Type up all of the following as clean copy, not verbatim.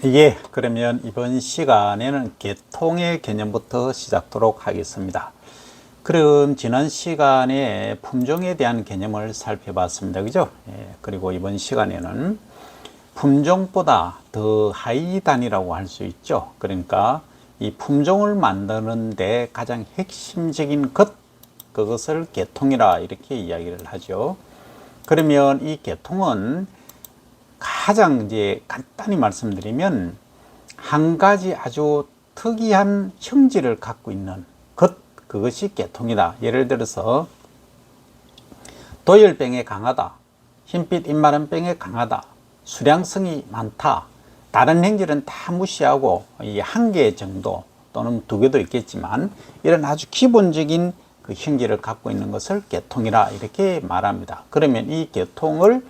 예, 그러면 이번 시간에는 계통의 개념부터 시작하도록 하겠습니다. 그럼 지난 시간에 품종에 대한 개념을 살펴봤습니다. 그죠? 예, 그리고 이번 시간에는 품종보다 더 하위 단위라고 할 수 있죠. 그러니까 이 품종을 만드는데 가장 핵심적인 그것을 계통이라 이렇게 이야기를 하죠. 그러면 이 계통은 가장 이제 간단히 말씀드리면 한 가지 아주 특이한 형질을 갖고 있는 그것이 계통이다. 예를 들어서 도열병에 강하다, 흰빛 입마른 병에 강하다, 수량성이 많다. 다른 행질은 다 무시하고 이 한 개 정도 또는 두 개도 있겠지만 이런 아주 기본적인 그 형질을 갖고 있는 것을 계통이라 이렇게 말합니다. 그러면 이 계통을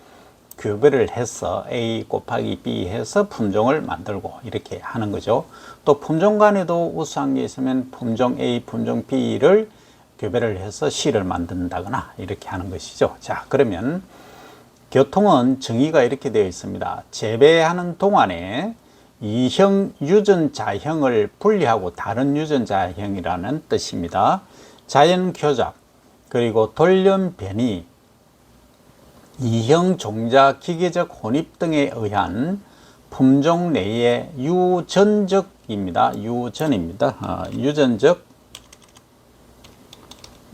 교배를 해서 A 곱하기 B 해서 품종을 만들고 이렇게 하는 거죠. 또 품종 간에도 우수한 게 있으면 품종 A, 품종 B를 교배를 해서 C를 만든다거나 이렇게 하는 것이죠. 자, 그러면 계통은 정의가 이렇게 되어 있습니다. 재배하는 동안에 이형 유전자형을 분리하고 다른 유전자형이라는 뜻입니다. 자연 교잡, 그리고 돌연 변이, 이형 종자 기계적 혼입 등에 의한 품종 내의 유전적입니다.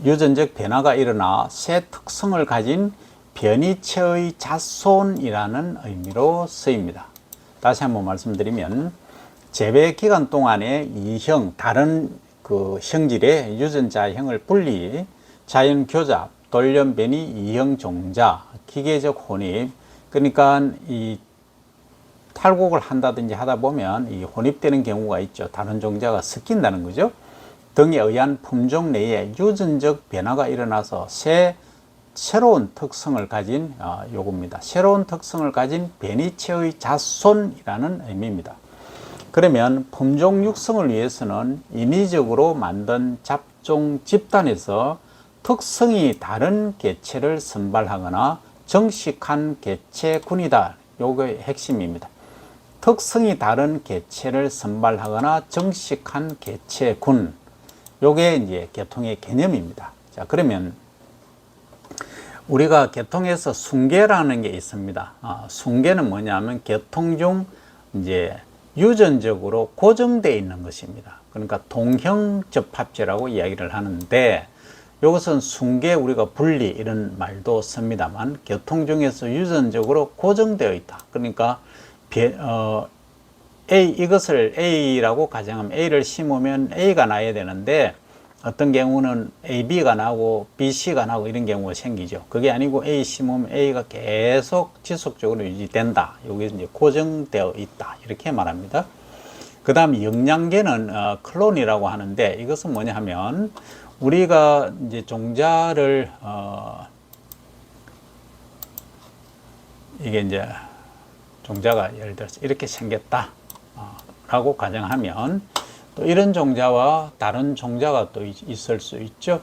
유전적 변화가 일어나 새 특성을 가진 변이체의 자손이라는 의미로 쓰입니다. 다시 한번 말씀드리면 재배 기간 동안에 이형 다른 그 형질의 유전자형을 분리, 자연 교잡, 돌연 변이, 이형 종자, 기계적 혼입, 그러니까 이 탈곡을 한다든지 하다 보면 이 혼입되는 경우가 있죠. 다른 종자가 섞인다는 거죠. 등에 의한 품종 내에 유전적 변화가 일어나서 새로운 특성을 가진 요겁니다. 새로운 특성을 가진 변이체의 자손이라는 의미입니다. 그러면 품종 육성을 위해서는 인위적으로 만든 잡종 집단에서 특성이 다른 개체를 선발하거나 정식한 개체군이다. 요게 핵심입니다. 특성이 다른 개체를 선발하거나 정식한 개체군. 요게 이제 계통의 개념입니다. 자, 그러면 우리가 계통에서 순계라는 게 있습니다. 순계는 뭐냐면 계통 중 이제 유전적으로 고정되어 있는 것입니다. 그러니까 동형접합체라고 이야기를 하는데 이것은 순계 우리가 분리 이런 말도 씁니다만 계통 중에서 유전적으로 고정되어 있다. 그러니까 이것을 A라고 가정하면 A를 심으면 A가 나야 되는데 어떤 경우는 AB가 나고 BC가 나고 이런 경우가 생기죠. 그게 아니고 A 심으면 A가 계속 지속적으로 유지된다. 여기 이제 고정되어 있다. 이렇게 말합니다. 그 다음 영양계는 클론이라고 하는데 이것은 뭐냐 하면 우리가 이제 종자를 이게 이제 종자가 예를 들어서 이렇게 생겼다 라고 가정하면 또 이런 종자와 다른 종자가 또 있을 수 있죠.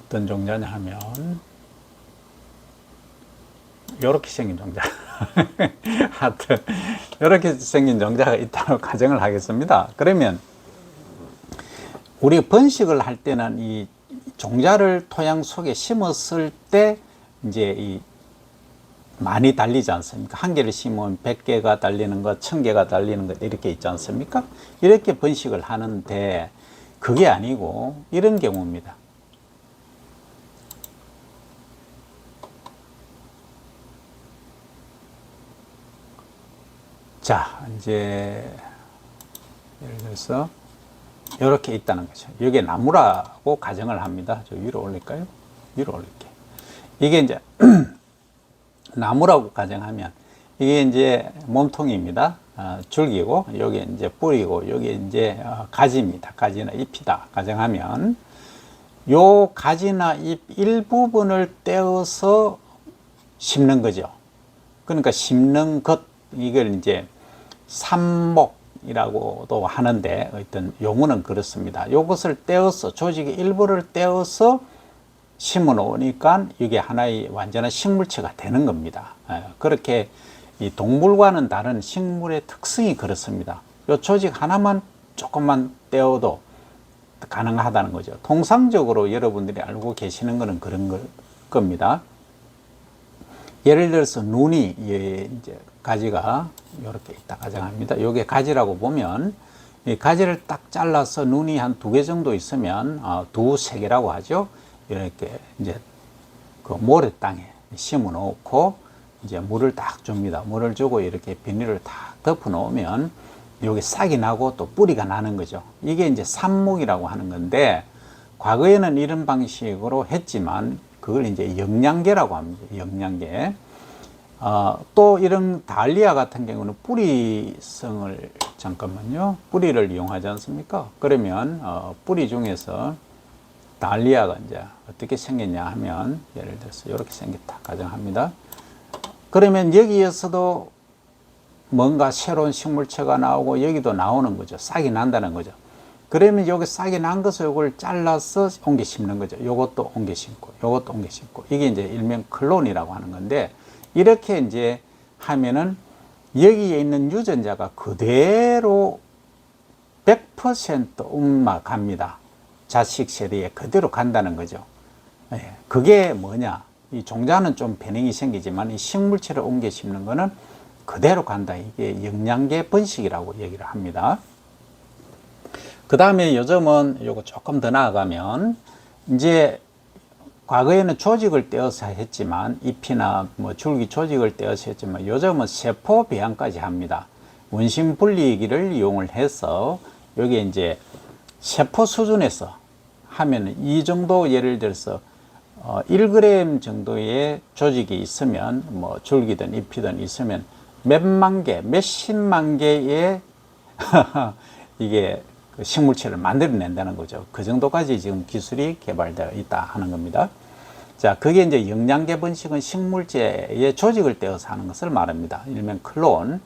어떤 종자냐 하면 이렇게 생긴 종자 하여튼 이렇게 생긴 종자가 있다고 가정을 하겠습니다. 그러면 우리 번식을 할 때는 이 종자를 토양 속에 심었을 때 이제 이 많이 달리지 않습니까? 한 개를 심으면 100개가 달리는 것, 1000개가 달리는 것 이렇게 있지 않습니까? 이렇게 번식을 하는데 그게 아니고 이런 경우입니다. 자, 이제 예를 들어서 이렇게 있다는 거죠. 이게 나무라고 가정을 합니다. 저 위로 올릴까요? 위로 올릴게. 이게 이제 나무라고 가정하면 이게 이제 몸통입니다. 줄기고 여기 이제 뿌리고 여기 이제 가지입니다. 가지나 잎이다. 가정하면 요 가지나 잎 일부분을 떼어서 심는 거죠. 그러니까 심는 것 이걸 이제 삽목이라고도 하는데 어떤 용어는 그렇습니다. 요것을 떼어서 조직의 일부를 떼어서 심어 놓으니까 이게 하나의 완전한 식물체가 되는 겁니다. 그렇게 이 동물과는 다른 식물의 특성이 그렇습니다. 이 조직 하나만 조금만 떼어도 가능하다는 거죠. 통상적으로 여러분들이 알고 계시는 것은 그런 겁니다. 예를 들어서 눈이 이제 가지가 이렇게 있다 가정합니다. 요게 가지라고 보면 이 가지를 딱 잘라서 눈이 한 2개 정도 있으면 두세 개라고 하죠. 이렇게 이제 그 모래땅에 심어 놓고 이제 물을 딱 줍니다. 물을 주고 이렇게 비닐을 딱 덮어 놓으면 여기 싹이 나고 또 뿌리가 나는 거죠. 이게 이제 삽목이라고 하는 건데, 과거에는 이런 방식으로 했지만 그걸 이제 영양계라고 합니다. 영양계. 또 이런 달리아 같은 경우는 뿌리성을, 잠깐만요. 뿌리를 이용하지 않습니까? 그러면 뿌리 중에서 달리아가 이제 어떻게 생겼냐 하면, 예를 들어서 이렇게 생겼다 가정합니다. 그러면 여기에서도 뭔가 새로운 식물체가 나오고 여기도 나오는 거죠. 싹이 난다는 거죠. 그러면 여기 싹이 난 것을 이걸 잘라서 옮겨 심는 거죠. 요것도 옮겨 심고, 요것도 옮겨 심고. 이게 이제 일명 클론이라고 하는 건데, 이렇게 이제 하면은 여기에 있는 유전자가 그대로 100% 엄마 갑니다. 자식 세대에 그대로 간다는 거죠. 예, 그게 뭐냐? 이 종자는 좀 변형이 생기지만 이 식물체를 옮겨 심는 거는 그대로 간다. 이게 영양계 번식이라고 얘기를 합니다. 그 다음에 요즘은 요거 조금 더 나아가면, 이제 과거에는 조직을 떼어서 했지만, 잎이나 뭐 줄기 조직을 떼어서 했지만, 요즘은 세포 배양까지 합니다. 원심 분리기를 이용을 해서 여기 이제 세포 수준에서 하면은 이 정도, 예를 들어서 1g 정도의 조직이 있으면, 뭐 줄기든 잎이든 있으면 몇만 개, 몇십만 개의 이게 그 식물체를 만들어낸다는 거죠. 그 정도까지 지금 기술이 개발되어 있다 하는 겁니다. 자, 그게 이제 영양계 번식은 식물체의 조직을 떼어서 하는 것을 말합니다. 일명 클론.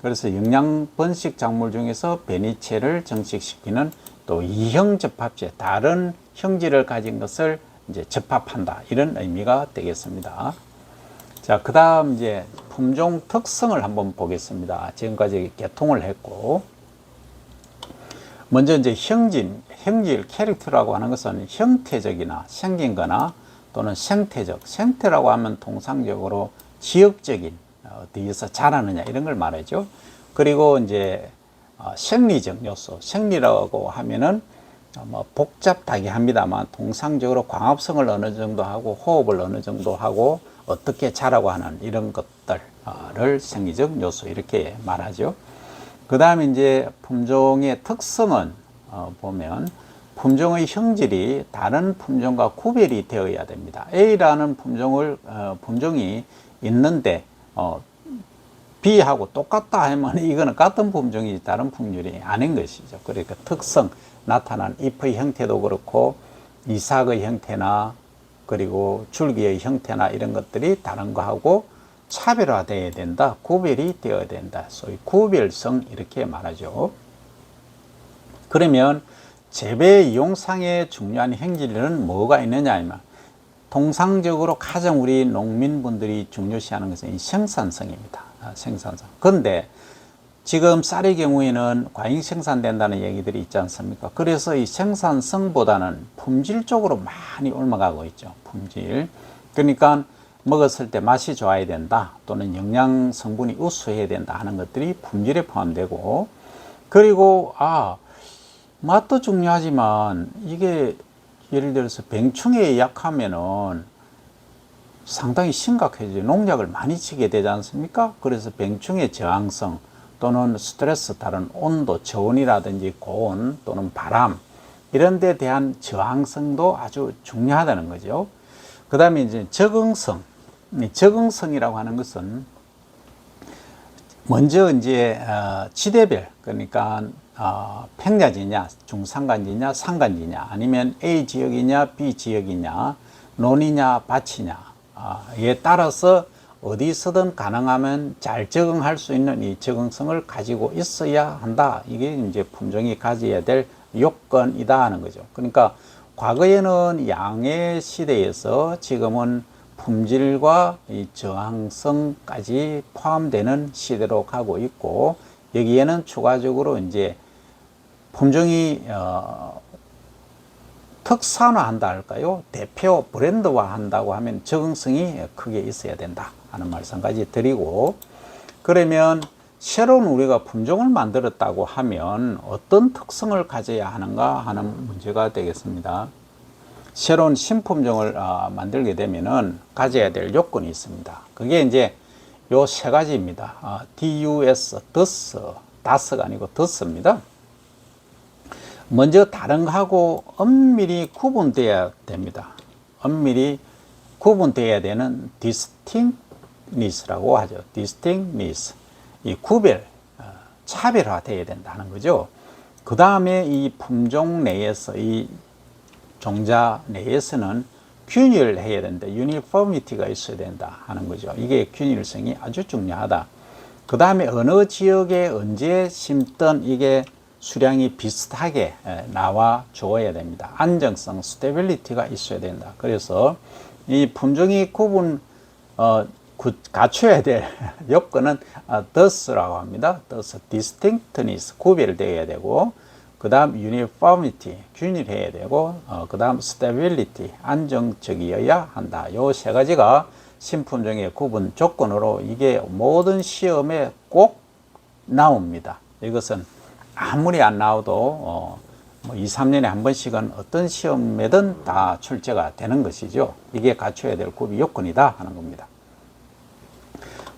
그래서 영양 번식 작물 중에서 변이체를 정식시키는 또 이형 접합체, 다른 형질을 가진 것을 이제 접합한다, 이런 의미가 되겠습니다. 자, 그 다음 이제 품종 특성을 한번 보겠습니다. 지금까지 개통을 했고, 먼저 이제 형질, 캐릭터라고 하는 것은 형태적이나 생긴 거나 또는 생태적, 생태라고 하면 통상적으로 지역적인, 어디에서 자라느냐 이런 걸 말하죠. 그리고 이제 생리적 요소, 생리라고 하면은 뭐 복잡하게 합니다만 통상적으로 광합성을 어느 정도 하고 호흡을 어느 정도 하고 어떻게 자라고 하는 이런 것들을 생리적 요소 이렇게 말하죠. 그 다음에 이제 품종의 특성은 보면 품종의 형질이 다른 품종과 구별이 되어야 됩니다. A라는 품종이 있는데 B하고 똑같다 하면 이거는 같은 품종이지 다른 품종이 아닌 것이죠. 그러니까 특성, 나타난 잎의 형태도 그렇고 이삭의 형태나 그리고 줄기의 형태나 이런 것들이 다른 거하고 차별화되어야 된다, 구별이 되어야 된다. 소위 구별성 이렇게 말하죠. 그러면 재배 이용상의 중요한 행질은 뭐가 있느냐 하면, 통상적으로 가장 우리 농민분들이 중요시하는 것은 이 생산성입니다. 생산성. 그런데 지금 쌀의 경우에는 과잉 생산된다는 얘기들이 있지 않습니까? 그래서 이 생산성보다는 품질 쪽으로 많이 옮아가고 있죠. 품질. 그러니까 먹었을 때 맛이 좋아야 된다, 또는 영양 성분이 우수해야 된다 하는 것들이 품질에 포함되고, 그리고 맛도 중요하지만 이게 예를 들어서 병충해에 약하면은 상당히 심각해져요. 농약을 많이 치게 되지 않습니까? 그래서 병충해 저항성 또는 스트레스, 다른 온도, 저온이라든지 고온 또는 바람 이런 데 대한 저항성도 아주 중요하다는 거죠. 그 다음에 이제 적응성. 적응성이라고 하는 것은 먼저 이제 지대별, 그러니까 평야지냐, 중산간지냐, 산간지냐, 아니면 A 지역이냐, B 지역이냐, 논이냐, 밭이냐, 에 따라서 어디서든 가능하면 잘 적응할 수 있는 이 적응성을 가지고 있어야 한다. 이게 이제 품종이 가져야 될 요건이다 하는 거죠. 그러니까 과거에는 양의 시대에서 지금은 품질과 이 저항성까지 포함되는 시대로 가고 있고, 여기에는 추가적으로 이제 품종이 특산화한다 할까요? 대표 브랜드화 한다고 하면 적응성이 크게 있어야 된다 하는 말씀까지 드리고, 그러면 새로운 우리가 품종을 만들었다고 하면 어떤 특성을 가져야 하는가 하는 문제가 되겠습니다. 새로운 신품종을 만들게 되면은 가져야 될 요건이 있습니다. 그게 이제 요 세 가지입니다. DUS, DAS가 아니고 DUS입니다. 먼저 다른 거하고 엄밀히 구분되어야 됩니다. 엄밀히 구분되어야 되는 distinctness라고 하죠. distinctness. 이 구별, 차별화되어야 된다는 거죠. 그 다음에 이 품종 내에서, 이 종자 내에서는 균일해야 된다. 유니포미티가 있어야 된다 하는 거죠. 이게 균일성이 아주 중요하다. 그 다음에 어느 지역에 언제 심든 이게 수량이 비슷하게 나와 주어야 됩니다. 안정성, 스테빌리티가 있어야 된다. 그래서 이 품종이 갖춰야 될 요건은 DUS라고 합니다. DUS, distinctness, 구별되어야 되고, 그 다음 uniformity, 균일해야 되고, 그 다음 stability, 안정적이어야 한다. 요 세 가지가 신품종의 구분 조건으로 이게 모든 시험에 꼭 나옵니다. 이것은 아무리 안 나와도 2, 3년에 한 번씩은 어떤 시험에든 다 출제가 되는 것이죠. 이게 갖춰야 될 구비 요건이다 하는 겁니다.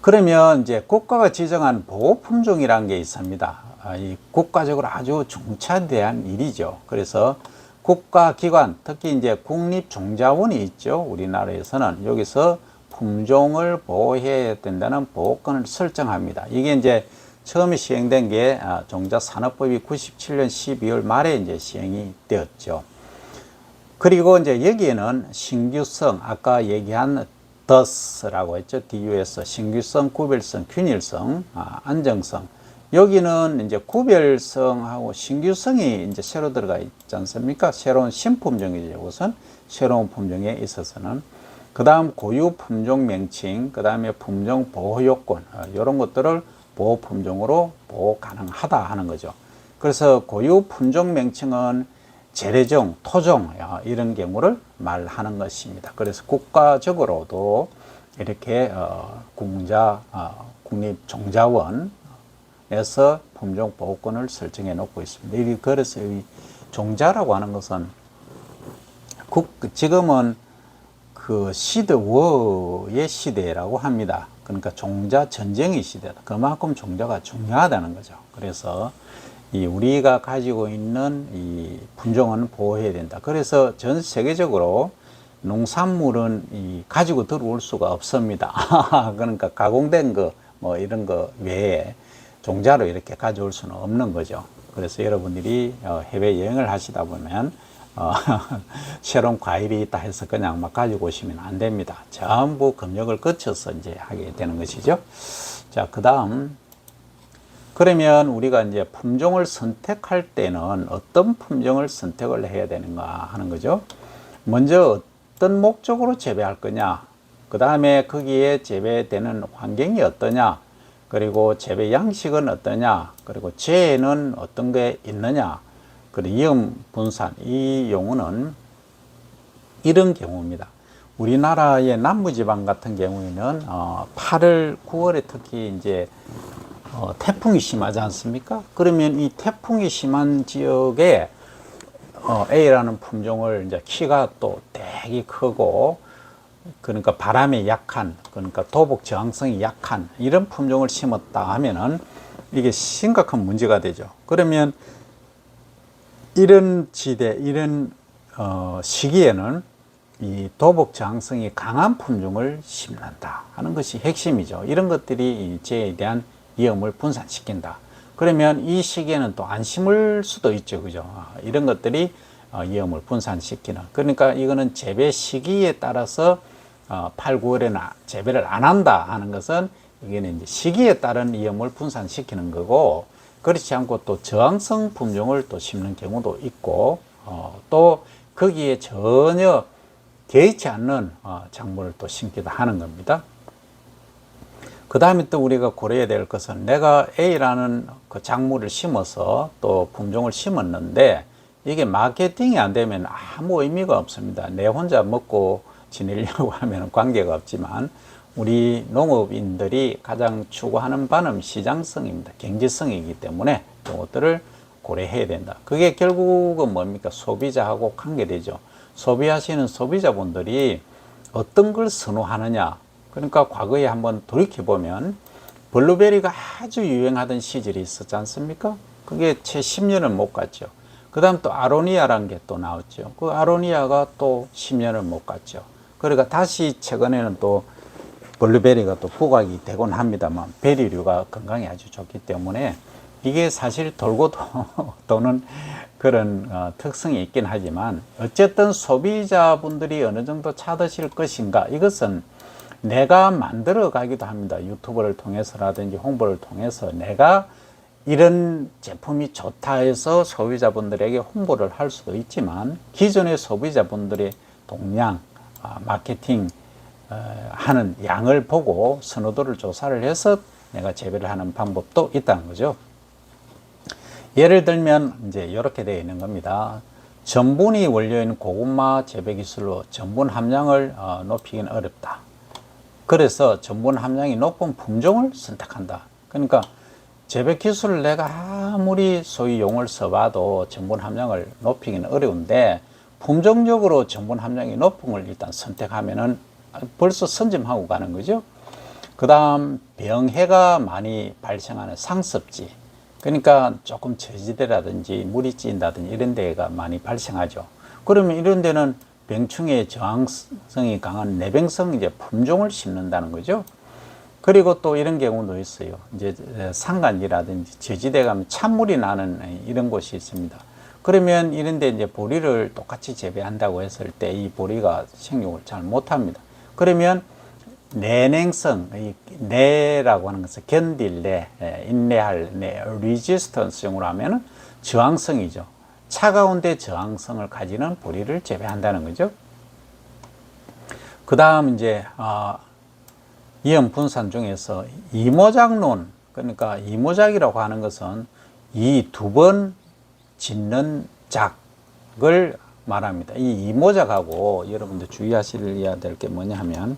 그러면 이제 국가가 지정한 보호품종이라는 게 있습니다. 이 국가적으로 아주 중차대한 일이죠. 그래서 국가기관, 특히 이제 국립종자원이 있죠. 우리나라에서는 여기서 품종을 보호해야 된다는 보호권을 설정합니다. 이게 이제 처음에 시행된 게 종자산업법이 97년 12월 말에 이제 시행이 되었죠. 그리고 이제 여기에는 신규성, 아까 얘기한 DUS라고 했죠. DUS, 신규성, 구별성, 균일성, 안정성. 여기는 이제 구별성하고 신규성이 이제 새로 들어가 있지 않습니까? 새로운 신품종이죠. 우선 새로운 품종에 있어서는. 그 다음 고유 품종 명칭, 그 다음에 품종 보호 요건, 이런 것들을 보호 품종으로 보호 가능하다 하는 거죠. 그래서 고유 품종 명칭은 재래종, 토종 이런 경우를 말하는 것입니다. 그래서 국가적으로도 이렇게 국립종자원에서 품종 보호권을 설정해 놓고 있습니다. 그래서 이 종자라고 하는 것은 지금은 그 시드워의 시대라고 합니다. 그러니까 종자 전쟁의 시대다. 그만큼 종자가 중요하다는 거죠. 그래서 우리가 가지고 있는 이 품종은 보호해야 된다. 그래서 전 세계적으로 농산물은 가지고 들어올 수가 없습니다. 그러니까 가공된 거, 뭐 이런 거 외에 종자로 이렇게 가져올 수는 없는 거죠. 그래서 여러분들이 해외 여행을 하시다 보면 새로운 과일이 있다 해서 그냥 막 가지고 오시면 안 됩니다. 전부 검역을 거쳐서 이제 하게 되는 것이죠. 자, 그 다음. 그러면 우리가 이제 품종을 선택할 때는 어떤 품종을 선택을 해야 되는가 하는 거죠. 먼저 어떤 목적으로 재배할 거냐, 그 다음에 거기에 재배되는 환경이 어떠냐, 그리고 재배 양식은 어떠냐, 그리고 재해는 어떤 게 있느냐, 그리고 위험 분산, 이 용어는 이런 경우입니다. 우리나라의 남부지방 같은 경우에는 8월, 9월에 특히 이제 태풍이 심하지 않습니까? 그러면 이 태풍이 심한 지역에 A라는 품종을 이제 키가 또 되게 크고, 그러니까 바람에 약한, 그러니까 도복 저항성이 약한 이런 품종을 심었다 하면은 이게 심각한 문제가 되죠. 그러면 이런 지대, 이런 시기에는 이 도복 저항성이 강한 품종을 심는다 하는 것이 핵심이죠. 이런 것들이 이 재해에 대한 위험을 분산시킨다. 그러면 이 시기에는 또 안 심을 수도 있죠. 그죠? 이런 것들이 위험을 분산시키는. 그러니까 이거는 재배 시기에 따라서 8, 9월에는 재배를 안 한다 하는 것은 이게는 이제 시기에 따른 위험을 분산시키는 거고, 그렇지 않고 또 저항성 품종을 또 심는 경우도 있고, 또 거기에 전혀 개의치 않는 작물을 또 심기도 하는 겁니다. 그 다음에 또 우리가 고려해야 될 것은 내가 A라는 그 작물을 심어서 또 품종을 심었는데 이게 마케팅이 안 되면 아무 의미가 없습니다. 내 혼자 먹고 지내려고 하면 관계가 없지만 우리 농업인들이 가장 추구하는 바는 시장성입니다. 경제성이기 때문에 이것들을 고려해야 된다. 그게 결국은 뭡니까? 소비자하고 관계되죠. 소비하시는 소비자분들이 어떤 걸 선호하느냐. 그러니까 과거에 한번 돌이켜보면 블루베리가 아주 유행하던 시절이 있었지 않습니까? 그게 채 10년을 못 갔죠. 그 다음 또 아로니아라는 게 또 나왔죠. 그 아로니아가 또 10년을 못 갔죠. 그러니까 다시 최근에는 또 블루베리가 또 부각이 되곤 합니다만 베리류가 건강에 아주 좋기 때문에 이게 사실 돌고 도는 그런 특성이 있긴 하지만 어쨌든 소비자분들이 어느 정도 찾으실 것인가 이것은 내가 만들어 가기도 합니다. 유튜브를 통해서라든지 홍보를 통해서 내가 이런 제품이 좋다 해서 소비자분들에게 홍보를 할 수도 있지만 기존의 소비자분들의 동량, 마케팅 하는 양을 보고 선호도를 조사를 해서 내가 재배를 하는 방법도 있다는 거죠. 예를 들면 이제 이렇게 되어 있는 겁니다. 전분이 원료인 고구마 재배 기술로 전분 함량을 높이기는 어렵다. 그래서 전분 함량이 높은 품종을 선택한다. 그러니까 재배 기술을 내가 아무리 소위 용을 써봐도 전분 함량을 높이기는 어려운데 품종적으로 전분 함량이 높은 걸 일단 선택하면은 벌써 선점하고 가는 거죠. 그 다음 병해가 많이 발생하는 상습지, 그러니까 조금 저지대라든지 물이 찐다든지 이런 데가 많이 발생하죠. 그러면 이런 데는 병충해 저항성이 강한 내병성 이제 품종을 심는다는 거죠. 그리고 또 이런 경우도 있어요. 이제 산간지라든지 저지대 가면 찬물이 나는 이런 곳이 있습니다. 그러면 이런 데 이제 보리를 똑같이 재배한다고 했을 때 이 보리가 생육을 잘 못합니다. 그러면 내냉성, 내라고 하는 것은 견딜 내, 인내할 내, 리지스턴스용으로 하면은 저항성이죠. 차가운 데 저항성을 가지는 보리를 재배한다는 거죠. 그 다음 이제 이온 분산 중에서 이모작론, 그러니까 이모작이라고 하는 것은 이 두 번 짓는 작을 말합니다. 이 이모작하고 여러분들 주의하셔야 될 게 뭐냐 하면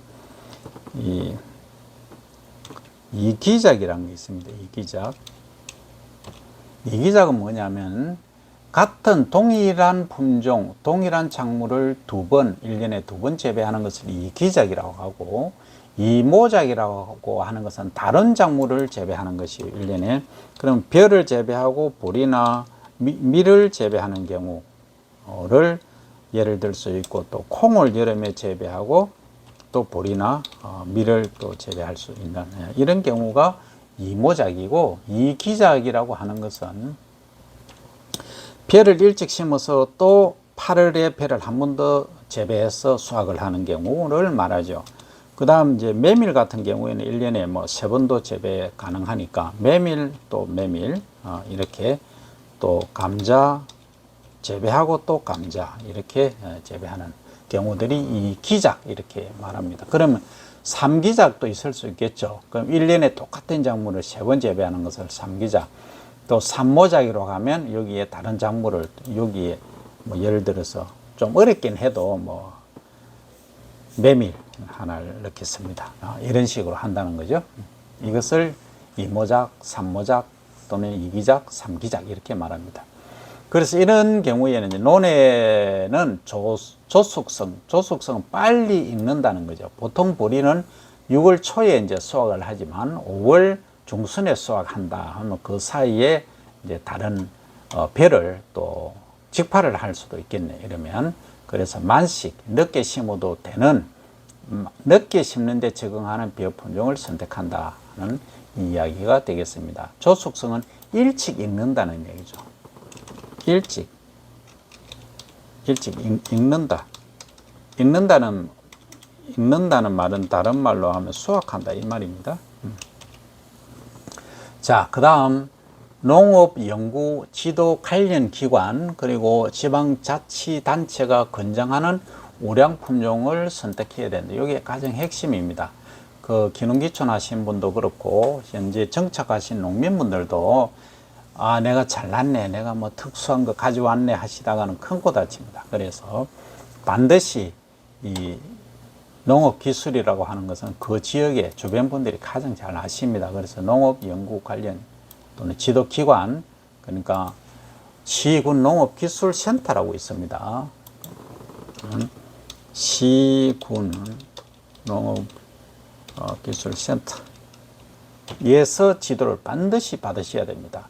이기작이라는 게 있습니다. 이기작. 이기작은 뭐냐면 같은 동일한 품종, 동일한 작물을 1년에 두 번 재배하는 것을 이기작이라고 하고 이모작이라고 하는 것은 다른 작물을 재배하는 것이 1년에 그럼 벼를 재배하고 보리나 밀을 재배하는 경우를 예를 들 수 있고 또 콩을 여름에 재배하고 또 보리나 밀을 또 재배할 수 있는 이런 경우가 이모작이고 이기작이라고 하는 것은 벼를 일찍 심어서 또 8월에 벼를 한 번 더 재배해서 수확을 하는 경우를 말하죠. 그 다음 이제 메밀 같은 경우에는 1년에 뭐 3번도 재배 가능하니까 메밀 또 메밀 이렇게 또 감자 재배하고 또 감자 이렇게 재배하는 경우들이 이 기작 이렇게 말합니다. 그러면 3기작도 있을 수 있겠죠. 그럼 1년에 똑같은 작물을 3번 재배하는 것을 3기작. 또 3모작이라고 하면 여기에 다른 작물을 여기에 뭐 예를 들어서 좀 어렵긴 해도 뭐 메밀 하나를 넣겠습니다. 이런 식으로 한다는 거죠. 이것을 2모작, 3모작 또는 2기작, 3기작 이렇게 말합니다. 그래서 이런 경우에는 논에는 조숙성은 빨리 익는다는 거죠. 보통 보리는 6월 초에 이제 수확을 하지만 5월 중순에 수확한다 하면 그 사이에 이제 다른 벼를 또 직파를 할 수도 있겠네. 이러면 그래서 만식 늦게 심어도 되는 늦게 심는데 적응하는 벼 품종을 선택한다는 이야기가 되겠습니다. 조숙성은 일찍 익는다는 얘기죠. 일찍 익는다. 익는다는 말은 다른 말로 하면 수확한다 이 말입니다. 자, 그 다음 농업연구 지도 관련 기관 그리고 지방자치단체가 권장하는 우량 품종을 선택해야 된다. 이게 가장 핵심입니다. 그 기농기촌 하신 분도 그렇고 현재 정착하신 농민분들도 내가 잘났네, 내가 뭐 특수한 거 가져왔네 하시다가는 큰 코 다칩니다. 그래서 반드시 이 농업 기술이라고 하는 것은 그 지역의 주변 분들이 가장 잘 아십니다. 그래서 농업 연구 관련 또는 지도 기관, 그러니까 시군 농업기술센터라고 있습니다. 시군 농업기술센터에서 지도를 반드시 받으셔야 됩니다.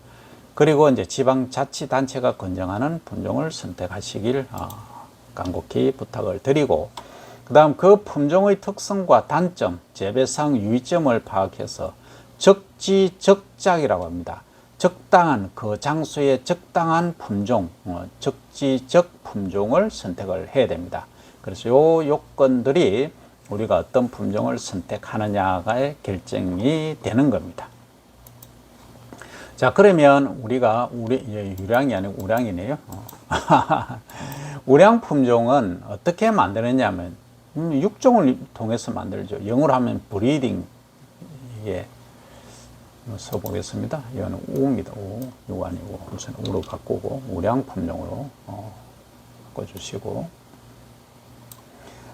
그리고 이제 지방자치단체가 권장하는 품종을 선택하시길 간곡히 부탁을 드리고, 그 다음 그 품종의 특성과 단점, 재배상 유의점을 파악해서 적지적작이라고 합니다. 적당한 그 장소에 적당한 품종, 적지적 품종을 선택을 해야 됩니다. 그래서 요 요건들이 우리가 어떤 품종을 선택하느냐가 결정이 되는 겁니다. 자, 그러면 우리가 유량이 아니고 우량이네요. 우량 품종은 어떻게 만드느냐면 육종을 통해서 만들죠. 영어로 하면 브리딩. 예. 써보겠습니다. 이거는 우입니다. 우 아니고 우선 우로 바꾸고 우량 품종으로 바꿔주시고,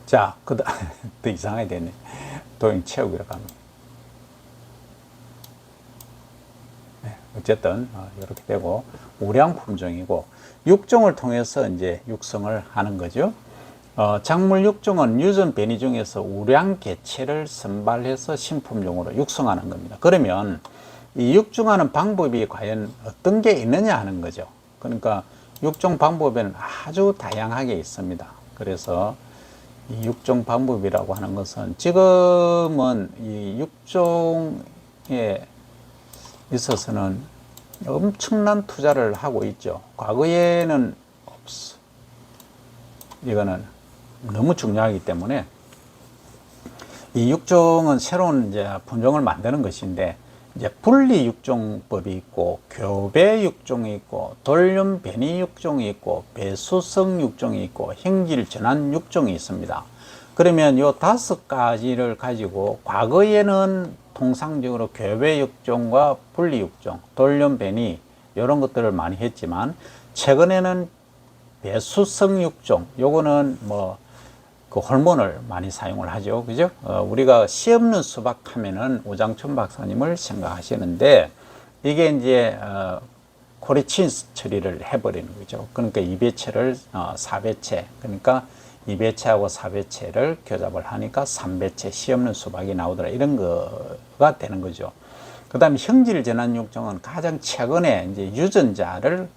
자, 더 이상하게 되네. 도형 채우기로 갑니다. 네, 어쨌든 이렇게 되고 우량 품종이고, 육종을 통해서 이제 육성을 하는 거죠. 작물 육종은 유전 변이 중에서 우량 개체를 선발해서 신품종으로 육성하는 겁니다. 그러면 이 육종하는 방법이 과연 어떤 게 있느냐 하는 거죠. 그러니까 육종 방법에는 아주 다양하게 있습니다. 그래서 이 육종 방법이라고 하는 것은 지금은 이 육종에 있어서는 엄청난 투자를 하고 있죠. 과거에는 없어. 이거는 너무 중요하기 때문에 이 육종은 새로운 이제 품종을 만드는 것인데, 이제 분리 육종법이 있고 교배 육종이 있고 돌륜 변이 육종이 있고 배수성 육종이 있고 형질 전환 육종이 있습니다. 그러면 요 5가지를 가지고 과거에는 통상적으로 교배 육종과 분리 육종, 돌륜 변이 이런 것들을 많이 했지만, 최근에는 배수성 육종, 요거는 뭐 그 호르몬을 많이 사용을 하죠. 그죠? 우리가 씨 없는 수박 하면은 오장춘 박사님을 생각하시는데, 이게 이제 코리친 처리를 해버리는 거죠. 그러니까 2배체를 4배체, 그러니까 2배체하고 4배체를 교잡을 하니까 3배체 씨 없는 수박이 나오더라, 이런 거가 되는 거죠. 그 다음에 형질 전환 육종은 가장 최근에 이제 유전자를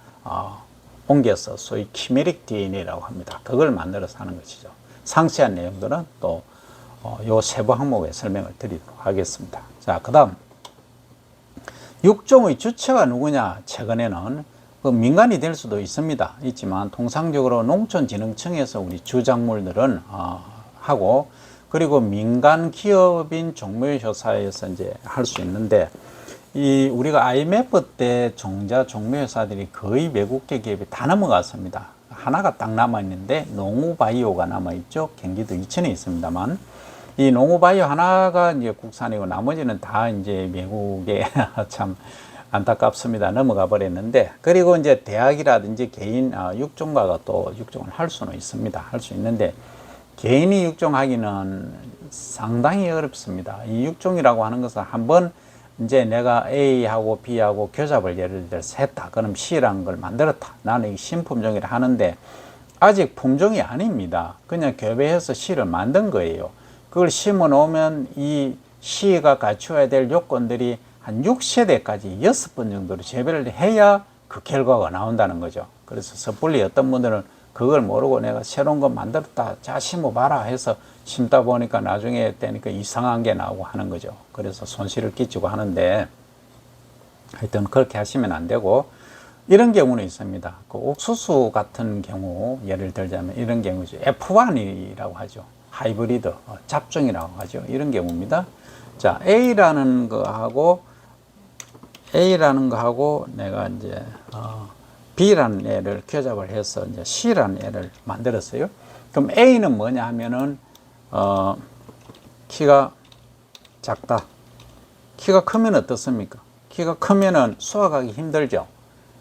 옮겨서 소위 키메릭 DNA라고 합니다. 그걸 만들어서 하는 것이죠. 상세한 내용들은 또 요 세부 항목에 설명을 드리도록 하겠습니다. 자, 그 다음 육종의 주체가 누구냐? 최근에는 그 민간이 될 수도 있지만 통상적으로 농촌진흥청에서 우리 주작물들은 하고, 그리고 민간 기업인 종묘회사에서 이제 할 수 있는데, 이 우리가 IMF 때 종묘회사들이 거의 외국계 기업이 다 넘어갔습니다. 하나가 딱 남아있는데 농우바이오가 남아있죠. 경기도 이천에 있습니다만, 이 농우바이오 하나가 이제 국산이고 나머지는 다 이제 외국에 참 안타깝습니다. 넘어가 버렸는데, 그리고 이제 대학이라든지 개인 육종가가 또 육종을 할 수는 있습니다. 할 수 있는데 개인이 육종하기는 상당히 어렵습니다. 이 육종이라고 하는 것은 한번 이제 내가 A하고 B하고 교잡을 예를 들어서 했다. 그럼 C라는 걸 만들었다. 나는 이 신품종이라 하는데 아직 품종이 아닙니다. 그냥 교배해서 C를 만든 거예요. 그걸 심어 놓으면 이 C가 갖추어야 될 요건들이 한 6세대까지 6번 정도로 재배를 해야 그 결과가 나온다는 거죠. 그래서 섣불리 어떤 분들은 그걸 모르고 내가 새로운 거 만들었다, 자 심어봐라 해서 심다 보니까 나중에 되니까 이상한 게 나오고 하는 거죠. 그래서 손실을 끼치고 하는데, 하여튼 그렇게 하시면 안 되고, 이런 경우는 있습니다. 그 옥수수 같은 경우 예를 들자면 이런 경우죠. F1이라고 하죠. 하이브리드, 잡종이라고 하죠. 이런 경우입니다. 자, A라는 거하고 내가 이제 B라는 애를 교잡을 해서 이제 C라는 애를 만들었어요. 그럼 A는 뭐냐 하면은 키가 작다. 키가 크면 어떻습니까? 키가 크면은 수확하기 힘들죠.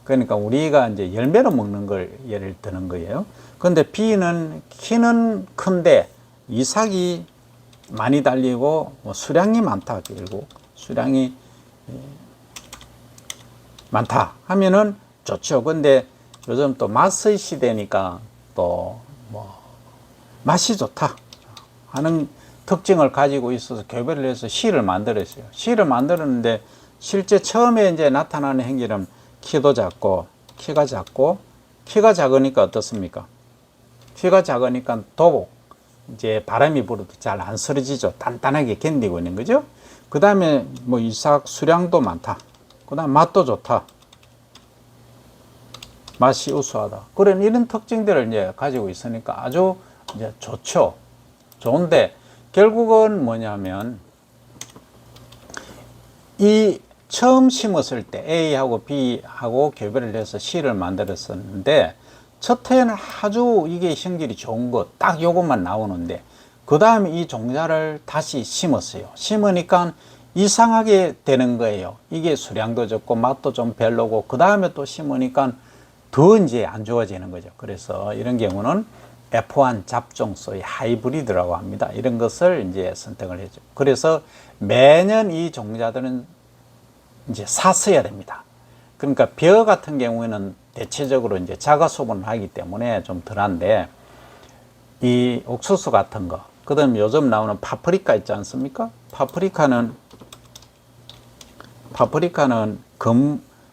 그러니까 우리가 이제 열매로 먹는 걸 예를 드는 거예요. 그런데 B는 키는 큰데 이삭이 많이 달리고 뭐 수량이 많다. 결국 수량이 많다 하면은 좋죠. 근데 요즘 또 맛의 시대니까 또 뭐 맛이 좋다 하는 특징을 가지고 있어서 교배를 해서 씨를 만들었어요. 씨를 만들었는데 실제 처음에 이제 나타나는 행질은 키도 작고 키가 작으니까 어떻습니까? 키가 작으니까 도복 이제 바람이 불어도 잘 안 쓰러지죠. 단단하게 견디고 있는 거죠. 그 다음에 뭐 이삭 수량도 많다. 그 다음 맛도 좋다. 맛이 우수하다. 그런 이런 특징들을 이제 가지고 있으니까 아주 이제 좋죠. 좋은데 결국은 뭐냐면 이 처음 심었을 때 A하고 B하고 교배를 해서 C를 만들었었는데 첫 해에는 아주 이게 성질이 좋은 거 딱 요것만 나오는데 그 다음에 이 종자를 다시 심었어요. 심으니까 이상하게 되는 거예요. 이게 수량도 적고 맛도 좀 별로고 그 다음에 또 심으니까 더 이제 안 좋아지는 거죠. 그래서 이런 경우는 F1 잡종 소위 하이브리드라고 합니다. 이런 것을 이제 선택을 해줘. 그래서 매년 이 종자들은 이제 샀어야 됩니다. 그러니까 벼 같은 경우에는 대체적으로 이제 자가 소분을 하기 때문에 좀 덜한데 이 옥수수 같은 거, 그 다음에 요즘 나오는 파프리카 있지 않습니까? 파프리카는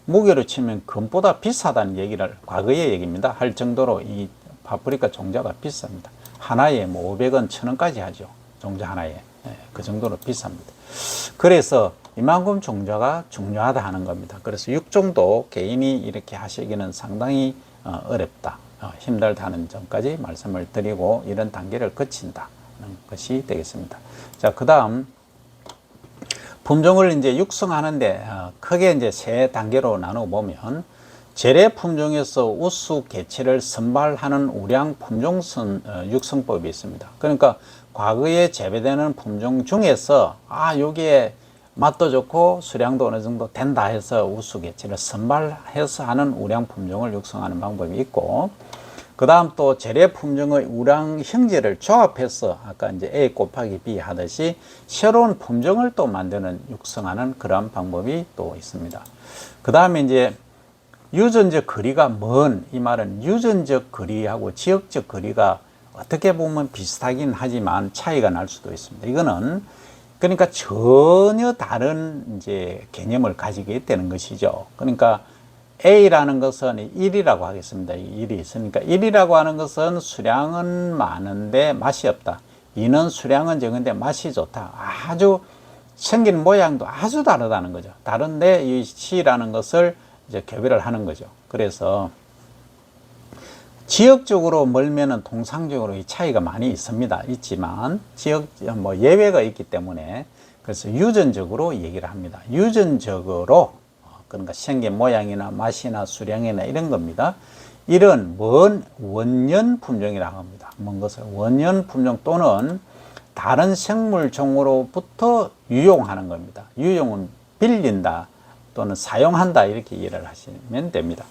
무게로 치면 금보다 비싸다는 얘기를 과거의 얘기입니다. 할 정도로 이 파프리카 종자가 비쌉니다. 하나에 뭐 500원, 1000원까지 하죠. 종자 하나에. 그 정도로 비쌉니다. 그래서 이만큼 종자가 중요하다 하는 겁니다. 그래서 육종도 개인이 이렇게 하시기는 상당히 어렵다. 힘들다는 점까지 말씀을 드리고 이런 단계를 거친다는 것이 되겠습니다. 자, 그 다음 품종을 이제 육성하는데 크게 이제 세 단계로 나누어 보면 재래 품종에서 우수 개체를 선발하는 우량 품종 육성법이 있습니다. 그러니까 과거에 재배되는 품종 중에서 여기에 맛도 좋고 수량도 어느 정도 된다 해서 우수 개체를 선발해서 하는 우량 품종을 육성하는 방법이 있고 그 다음 또 재래 품종의 우량 형제를 조합해서 아까 이제 A 곱하기 B 하듯이 새로운 품종을 또 만드는 육성하는 그런 방법이 또 있습니다. 그 다음에 이제 유전적 거리가 먼, 이 말은 유전적 거리하고 지역적 거리가 어떻게 보면 비슷하긴 하지만 차이가 날 수도 있습니다. 이거는 그러니까 전혀 다른 이제 개념을 가지게 되는 것이죠. 그러니까 A라는 것은 1이라고 하겠습니다. 1이 있으니까 1이라고 하는 것은 수량은 많은데 맛이 없다. 2는 수량은 적은데 맛이 좋다. 아주 생긴 모양도 아주 다르다는 거죠. 다른데 이 C라는 것을 이제 교배를 하는 거죠. 그래서 지역적으로 멀면은 통상적으로 이 차이가 많이 있지만 지역 뭐 예외가 있기 때문에 그래서 유전적으로 얘기를 합니다. 유전적으로 그러니까 생긴 모양이나 맛이나 수량이나 이런 겁니다. 이런 먼 원년 품종이라고 합니다. 먼 것을 원년 품종 또는 다른 생물 종으로부터 유용하는 겁니다. 유용은 빌린다 또는 사용한다 이렇게 이해를 하시면 됩니다.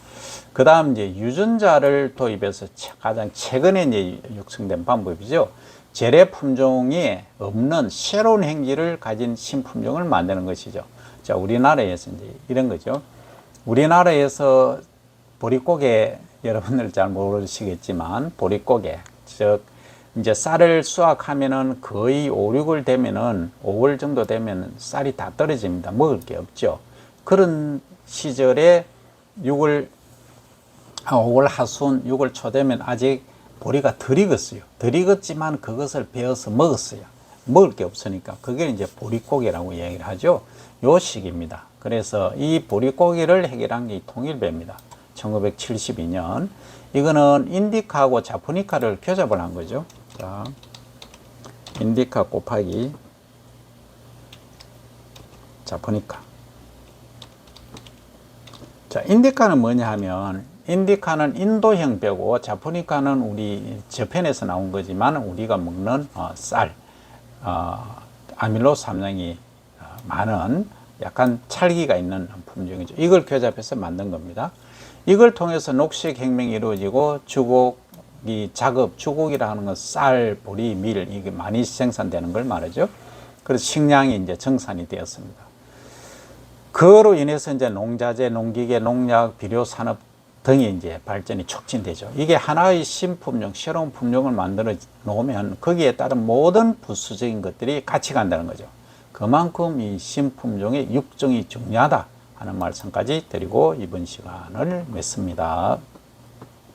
그 다음 이제 유전자를 도입해서 가장 최근에 이제 육성된 방법이죠. 재래 품종이 없는 새로운 행질을 가진 신품종을 만드는 것이죠. 자, 우리나라에서 이제 이런 거죠. 우리나라에서 보릿고개 여러분들 잘 모르시겠지만 보릿고개 즉 이제 쌀을 수확하면은 거의 5, 6월 되면은 5월 정도 되면 쌀이 다 떨어집니다. 먹을 게 없죠. 그런 시절에 5월 하순, 6월 초 되면 아직 보리가 덜 익었어요. 덜 익었지만 그것을 베어서 먹었어요. 먹을 게 없으니까. 그게 이제 보릿고개라고 얘기를 하죠. 요 시기입니다. 그래서 이 보릿고개를 해결한 게 통일배입니다. 1972년. 이거는 인디카하고 자포니카를 교잡을 한 거죠. 자, 인디카 곱하기 자포니카. 자, 인디카는 뭐냐 하면 인디카는 인도형 뼈고 자포니카는 우리 저편에서 나온 거지만 우리가 먹는 쌀, 아밀로스 함량이 많은 약간 찰기가 있는 품종이죠. 이걸 교잡해서 만든 겁니다. 이걸 통해서 녹색혁명이 이루어지고 주곡이 작업, 주곡이라 하는 건 쌀, 보리, 밀 이게 많이 생산되는 걸 말하죠. 그래서 식량이 이제 정산이 되었습니다. 그로 인해서 이제 농자재, 농기계, 농약, 비료 산업 등이 이제 발전이 촉진되죠. 이게 하나의 신품종, 새로운 품종을 만들어 놓으면 거기에 따른 모든 부수적인 것들이 같이 간다는 거죠. 그만큼 이 신품종의 육종이 중요하다 하는 말씀까지 드리고 이번 시간을 맺습니다.